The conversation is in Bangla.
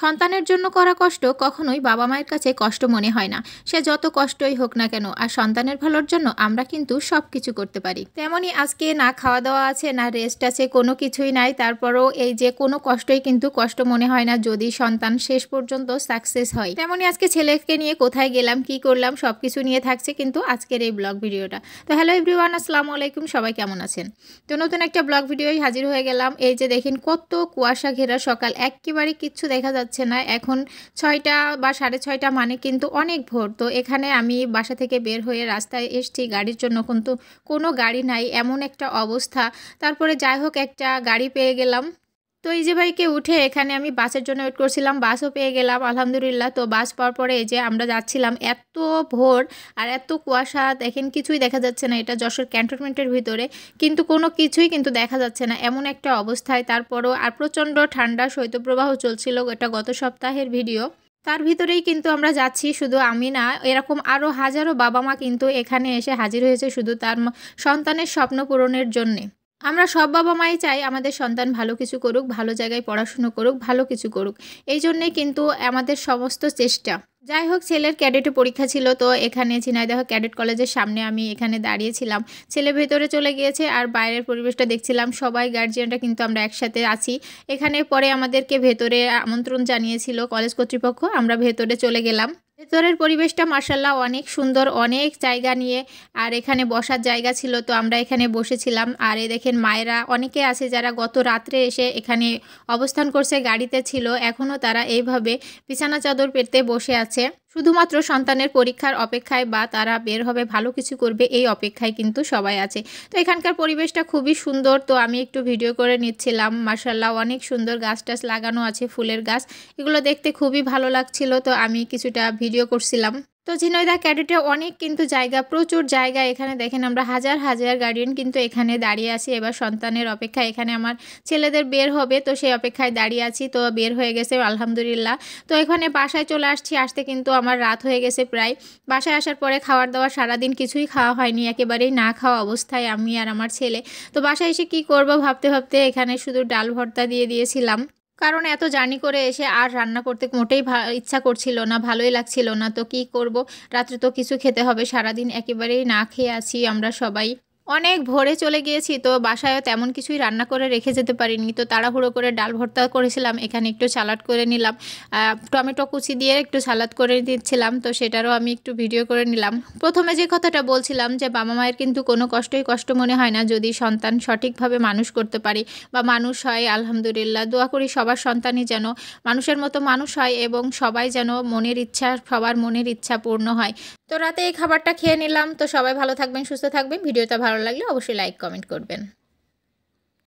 সন্তানের জন্য করা কষ্ট কখনোই বাবা মায়ের কাছে কষ্ট মনে হয় না। সে যত কষ্টই হোক না কেন, আর সন্তানের ভালোর জন্য আমরা কিন্তু সব কিছু করতে পারি। তেমনই আজকে না খাওয়া দাওয়া আছে, না রেস্ট আছে, কোনো কিছুই নাই। তারপরও এই যে কোনো কষ্টই কিন্তু কষ্ট মনে হয় না যদি সন্তান শেষ পর্যন্ত সাকসেস হয়। তেমনই আজকে ছেলেকে নিয়ে কোথায় গেলাম, কি করলাম, সব কিছু নিয়ে থাকছে কিন্তু আজকের এই ব্লগ ভিডিওটা। তো হ্যালো এভরিওয়ান, আসসালামু আলাইকুম, সবাই কেমন আছেন? তো নতুন একটা ব্লগ ভিডিওই হাজির হয়ে গেলাম। এই যে দেখেন কত কুয়াশা ঘেরা সকাল, একেবারে কিচ্ছু দেখা যাচ্ছে না। এখন 6টা বা 6:30 মানে কিন্তু অনেক ভোর। তো এখানে আমি বাসা থেকে বের হয়ে রাস্তায় এসছি গাড়ির জন্য, কিন্তু কোনো গাড়ি নাই, এমন একটা অবস্থা। তারপরে যাই হোক একটা গাড়ি পেয়ে গেলাম। তো এই যে বাইকে উঠে এখানে আমি বাসের জন্য ওয়েট করছিলাম, বাসও পেয়ে গেলাম আলহামদুলিল্লাহ। তো বাস পাওয়ার পরে এই যে আমরা যাচ্ছিলাম, এত ভোর আর এত কুয়াশা, দেখেন কিছুই দেখা যাচ্ছে না। এটা যশোর ক্যান্টনমেন্টের ভিতরে, কিন্তু কোনো কিছুই কিন্তু দেখা যাচ্ছে না, এমন একটা অবস্থায়। তারপরও আর প্রচণ্ড ঠান্ডা, শৈত্যপ্রবাহ চলছিল, এটা গত সপ্তাহের ভিডিও। তার ভিতরেই কিন্তু আমরা যাচ্ছি, শুধু আমি না, এরকম আরও হাজারো বাবা মা কিন্তু এখানে এসে হাজির হয়েছে শুধু তার সন্তানের স্বপ্ন পূরণের জন্যে। আমরা সব বাবা মাই চাই আমাদের সন্তান ভালো কিছু করুক, ভালো জায়গায় পড়াশুনো করুক, ভালো কিছু করুক। এই জন্যেই কিন্তু আমাদের সমস্ত চেষ্টা। যাই হোক, ছেলের ক্যাডেটে পরীক্ষা ছিল, তো এখানে ঝিনাইদহ ক্যাডেট কলেজের সামনে আমি এখানে দাঁড়িয়েছিলাম। ছেলে ভেতরে চলে গিয়েছে আর বাইরের পরিবেশটা দেখছিলাম, সবাই গার্জিয়ানরা কিন্তু আমরা একসাথে আছি এখানে। পরে আমাদেরকে ভেতরে আমন্ত্রণ জানিয়েছিল কলেজ কর্তৃপক্ষ, আমরা ভেতরে চলে গেলাম। ভেতরের পরিবেশটা মাশাআল্লাহ অনেক সুন্দর, অনেক জায়গা নিয়ে, আর এখানে বসার জায়গা ছিল, তো আমরা এখানে বসেছিলাম। আর এই দেখেন মায়েরা অনেকে আছে যারা গত রাত্রে এসে এখানে অবস্থান করছে, গাড়িতে ছিল, এখনও তারা এইভাবে বিছানা চাদর পেতে বসে আছে শুধুমাত্র সন্তানের পরীক্ষার অপেক্ষায়, বা তারা বের হবে ভালো কিছু করবে এই অপেক্ষায় কিন্তু সবাই আছে। তো এখানকার পরিবেশটা খুবই সুন্দর, তো আমি একটু ভিডিও করে নিচ্ছিলাম। মাশাআল্লাহ অনেক সুন্দর গাছ টাছ লাগানো আছে, ফুলের গাছ, এগুলো দেখতে খুবই ভালো লাগছিল, তো আমি কিছুটা ভিডিও করছিলাম। তো ঝিনাইদহ ক্যাডেটে অনেক কিন্তু জায়গা, প্রচুর জায়গা। এখানে দেখেন আমরা হাজার হাজার গার্ডিয়ান কিন্তু এখানে দাঁড়িয়ে আছি এবার সন্তানের অপেক্ষায়। এখানে আমার ছেলেদের বের হবে, তো সেই অপেক্ষায় দাঁড়িয়ে আছি। তো বের হয়ে গেছে আলহামদুলিল্লাহ। তো এখানে বাসায় চলে আসতে কিন্তু আমার রাত হয়ে গেছে প্রায়। বাসায় আসার পরে খাওয়ার দাওয়া সারাদিন কিছুই খাওয়া হয়নি, একেবারেই না খাওয়া অবস্থায় আমি আর আমার ছেলে। তো বাসায় এসে কি করব ভাবতে ভাবতে এখানে শুধু ডাল ভর্তা দিয়ে দিয়েছিলাম, কারণ এত জার্নি করে এসে আর রান্না করতে মোটেই ইচ্ছা করছিল না, ভালোই লাগছিল না। তো কি করব, রাত্রে তো কিছু খেতে হবে, সারাদিন একেবারেই না খেয়ে আছি আমরা সবাই। অনেক ভোরে চলে গিয়েছি, তো বাসায়ও তেমন কিছুই রান্না করে রেখে যেতে পারিনি, তো তাড়াহুড়ো করে ডাল ভর্তা করেছিলাম। এখানে একটু সালাড করে নিলাম, টমেটো কুচি দিয়ে একটু সালাদ করে দিচ্ছিলাম, তো সেটারও আমি একটু ভিডিও করে নিলাম। প্রথমে যে কথাটা বলছিলাম যে বাবা মায়ের কিন্তু কোনো কষ্টই কষ্ট মনে হয় না যদি সন্তান সঠিকভাবে মানুষ করতে পারি বা মানুষ হয়। আলহামদুলিল্লাহ, দোয়া করি সবার সন্তানই যেন মানুষের মতো মানুষ হয় এবং সবাই যেন সবার মনের ইচ্ছা পূর্ণ হয়। তো রাতে এই খাবারটা খেয়ে নিলাম। তো সবাই ভালো থাকবেন, সুস্থ থাকবেন। ভিডিওটা ভালো লাগলে অবশ্যই লাইক কমেন্ট করবেন।